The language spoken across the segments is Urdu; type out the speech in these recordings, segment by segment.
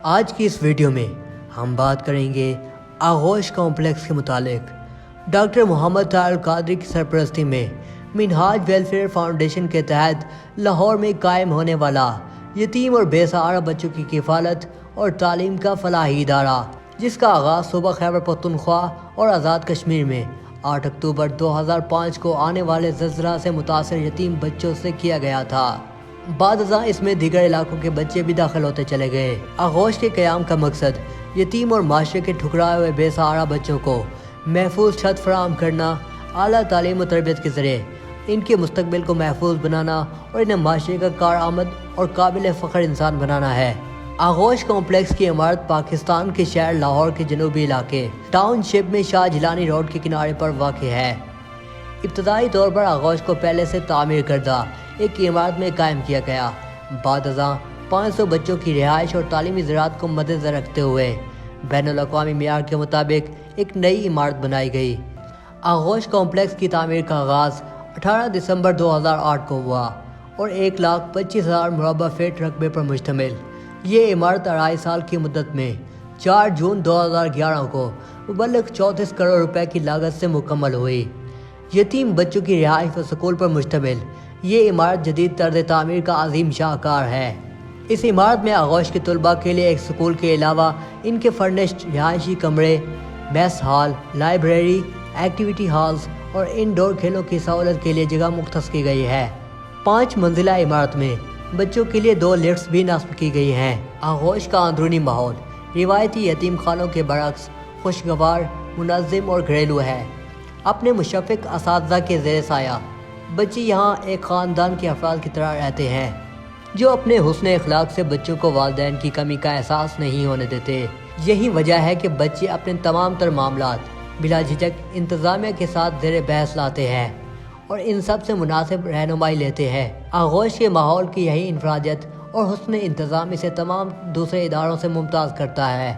آج کی اس ویڈیو میں ہم بات کریں گے آغوش کمپلیکس کے متعلق۔ ڈاکٹر محمد طاہر القادری کی سرپرستی میں منہاج ویلفیئر فاؤنڈیشن کے تحت لاہور میں قائم ہونے والا یتیم اور بے سہارا بچوں کی کفالت اور تعلیم کا فلاحی ادارہ، جس کا آغاز صوبہ خیبر پختونخوا اور آزاد کشمیر میں 8 اکتوبر 2005 کو آنے والے زلزلہ سے متاثر یتیم بچوں سے کیا گیا تھا۔ بعد ازاں اس میں دیگر علاقوں کے بچے بھی داخل ہوتے چلے گئے۔ آغوش کے قیام کا مقصد یتیم اور معاشرے کے ٹھکرائے ہوئے بے سہارا بچوں کو محفوظ چھت فراہم کرنا، اعلیٰ تعلیم و تربیت کے ذریعے ان کے مستقبل کو محفوظ بنانا اور انہیں معاشرے کا کارآمد اور قابل فخر انسان بنانا ہے۔ آغوش کمپلیکس کی عمارت پاکستان کے شہر لاہور کے جنوبی علاقے ٹاؤن شپ میں شاہ جیلانی روڈ کے کنارے پر واقع ہے۔ ابتدائی طور پر آغوش کو پہلے سے تعمیر کردہ ایک عمارت میں قائم کیا گیا۔ بعد ازاں 500 بچوں کی رہائش اور تعلیمی زراعت کو مدنظر رکھتے ہوئے بین الاقوامی معیار کے مطابق ایک نئی عمارت بنائی گئی۔ آغوش کمپلیکس کی تعمیر کا آغاز 18 دسمبر 2008 کو ہوا اور 1,25,000 مربع فٹ رقبے پر مشتمل یہ عمارت 2.5 سال کی مدت میں 4 جون 2011 کو مبلغ 34 کروڑ روپے کی لاگت سے مکمل ہوئی۔ یتیم بچوں کی رہائش و سکول پر مشتمل یہ عمارت جدید طرز تعمیر کا عظیم شاہکار ہے۔ اس عمارت میں آغوش کے طلباء کے لیے ایک سکول کے علاوہ ان کے فرنشڈ رہائشی کمرے، mass hall, library, activity halls اور انڈور کھیلوں کی سہولت کے لیے جگہ مختص کی گئی ہے۔ 5 منزلہ عمارت میں بچوں کے لیے 2 لفٹس بھی نصب کی گئی ہیں۔ آغوش کا اندرونی ماحول روایتی یتیم خانوں کے برعکس خوشگوار، منظم اور گھریلو ہے۔ اپنے مشفق اساتذہ کے زیر سایہ بچے یہاں ایک خاندان کے افراد کی طرح رہتے ہیں، جو اپنے حسن اخلاق سے بچوں کو والدین کی کمی کا احساس نہیں ہونے دیتے۔ یہی وجہ ہے کہ بچے اپنے تمام تر معاملات بلا جھجک انتظامیہ کے ساتھ زیر بحث لاتے ہیں اور ان سب سے مناسب رہنمائی لیتے ہیں۔ آغوش کے ماحول کی یہی انفرادیت اور حسن انتظام اسے تمام دوسرے اداروں سے ممتاز کرتا ہے۔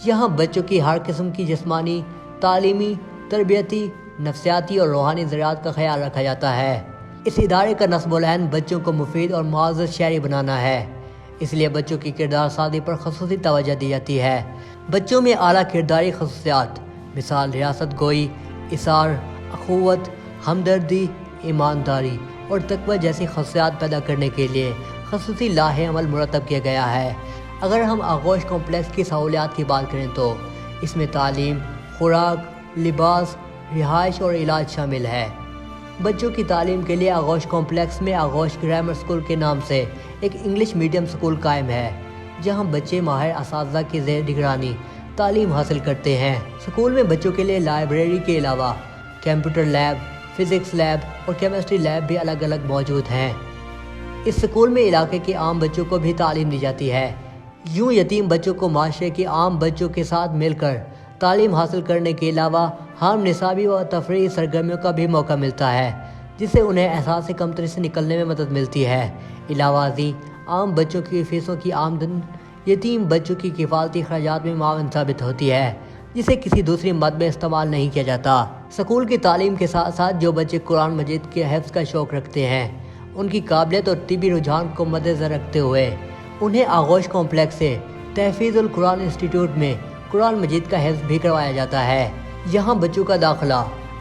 یہاں بچوں کی ہر قسم کی جسمانی، تعلیمی، تربیتی، نفسیاتی اور روحانی ضروریات کا خیال رکھا جاتا ہے۔ اس ادارے کا نصب العین بچوں کو مفید اور معزز شہری بنانا ہے، اس لیے بچوں کی کردار سازی پر خصوصی توجہ دی جاتی ہے۔ بچوں میں اعلیٰ کرداری خصوصیات مثال ریاست گوئی، اثار، اخوت، ہمدردی، ایمانداری اور تقوی جیسی خصوصیات پیدا کرنے کے لیے خصوصی لاہ عمل مرتب کیا گیا ہے۔ اگر ہم آغوش کمپلیکس کی سہولیات کی بات کریں تو اس میں تعلیم، خوراک، لباس، رہائش اور علاج شامل ہے۔ بچوں کی تعلیم کے لیے آغوش کمپلیکس میں آغوش گرامر اسکول کے نام سے ایک انگلش میڈیم اسکول قائم ہے، جہاں بچے ماہر اساتذہ کی زیر نگرانی تعلیم حاصل کرتے ہیں۔ اسکول میں بچوں کے لیے لائبریری کے علاوہ کمپیوٹر لیب، فزکس لیب اور کیمسٹری لیب بھی الگ الگ موجود ہیں۔ اس اسکول میں علاقے کے عام بچوں کو بھی تعلیم دی جاتی ہے۔ یوں یتیم بچوں کو معاشرے کے عام بچوں کے ساتھ مل کر تعلیم حاصل کرنے کے علاوہ ہم نصابی و تفریحی سرگرمیوں کا بھی موقع ملتا ہے، جس سے انہیں احساس کمتری سے نکلنے میں مدد ملتی ہے۔ علاوہ ازیں عام بچوں کی فیسوں کی آمدن یتیم بچوں کی کفالتی اخراجات میں معاون ثابت ہوتی ہے، جسے کسی دوسری مد میں استعمال نہیں کیا جاتا۔ اسکول کی تعلیم کے ساتھ ساتھ جو بچے قرآن مجید کے حفظ کا شوق رکھتے ہیں، ان کی قابلیت اور طبی رجحان کو مدنظر رکھتے ہوئے انہیں آغوش کمپلیکس سے تحفیظ القرآن انسٹیٹیوٹ میں قرآن مجید کا حفظ بھی کروایا جاتا ہے۔ یہاں بچوں کا داخلہ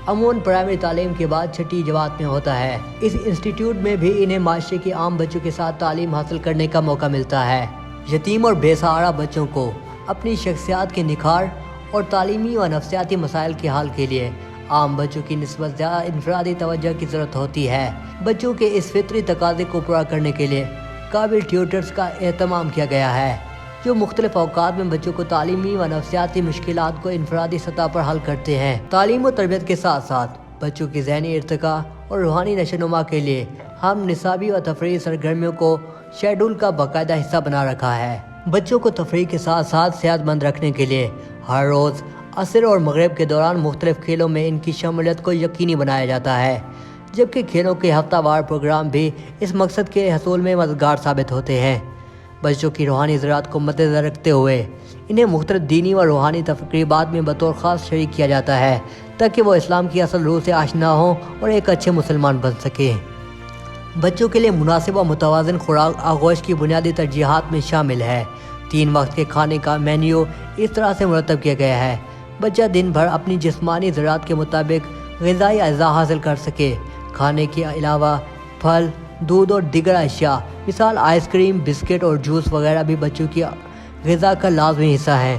عموماً پرائمری تعلیم کے بعد 6ٹھی جماعت میں ہوتا ہے۔ اس انسٹیٹیوٹ میں بھی انہیں معاشرے کے عام بچوں کے ساتھ تعلیم حاصل کرنے کا موقع ملتا ہے۔ یتیم اور بے سہارا بچوں کو اپنی شخصیات کے نکھار اور تعلیمی و نفسیاتی مسائل کے حل کے لیے عام بچوں کی نسبت زیادہ انفرادی توجہ کی ضرورت ہوتی ہے۔ بچوں کے اس فطری تقاضے کو پورا کرنے کے لیے قابل ٹیوٹرز کا اہتمام کیا گیا ہے، جو مختلف اوقات میں بچوں کو تعلیمی و نفسیاتی مشکلات کو انفرادی سطح پر حل کرتے ہیں۔ تعلیم و تربیت کے ساتھ ساتھ بچوں کی ذہنی ارتقاء اور روحانی نشوونما کے لیے ہم نصابی و تفریحی سرگرمیوں کو شیڈول کا باقاعدہ حصہ بنا رکھا ہے۔ بچوں کو تفریح کے ساتھ ساتھ صحت مند رکھنے کے لیے ہر روز عصر اور مغرب کے دوران مختلف کھیلوں میں ان کی شمولیت کو یقینی بنایا جاتا ہے، جبکہ کھیلوں کے ہفتہ وار پروگرام بھی اس مقصد کے حصول میں مددگار ثابت ہوتے ہیں۔ بچوں کی روحانی ضروریات کو مدنظر رکھتے ہوئے انہیں مختلف دینی و روحانی تقریبات میں بطور خاص شریک کیا جاتا ہے، تاکہ وہ اسلام کی اصل روح سے آشنا ہوں اور ایک اچھے مسلمان بن سکیں۔ بچوں کے لیے مناسب و متوازن خوراک آغوش کی بنیادی ترجیحات میں شامل ہے، 3 وقت کے کھانے کا مینیو اس طرح سے مرتب کیا گیا ہے بچہ دن بھر اپنی جسمانی ضرورت کے مطابق غذائی اجزاء حاصل کر سکے۔ کھانے کے علاوہ پھل، دودھ اور دیگر اشیاء مثال آئس کریم، بسکٹ اور جوس وغیرہ بھی بچوں کی غذا کا لازمی حصہ ہیں۔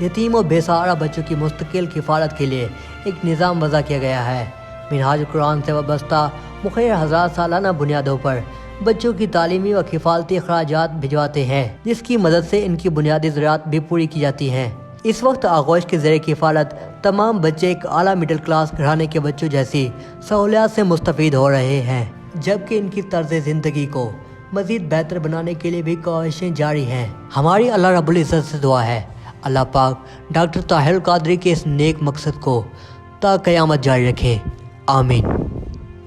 یتیم و بے سہارا بچوں کی مستقل کفالت کے لیے ایک نظام وضع کیا گیا ہے۔ منہاج القرآن سے وابستہ مقرر حضرات سالانہ بنیادوں پر بچوں کی تعلیمی و کفالتی اخراجات بھجواتے ہیں، جس کی مدد سے ان کی بنیادی ضروریات بھی پوری کی جاتی ہیں۔ اس وقت آغوش کے زیر کفالت تمام بچے ایک اعلیٰ مڈل کلاس گھرانے کے بچوں جیسی سہولیات سے مستفید ہو رہے ہیں، جبکہ ان کی طرز زندگی کو مزید بہتر بنانے کے لیے بھی کوششیں جاری ہیں۔ ہماری اللہ رب العزت سے دعا ہے اللہ پاک ڈاکٹر طاہر القادری کے اس نیک مقصد کو تا قیامت جاری رکھے، آمین۔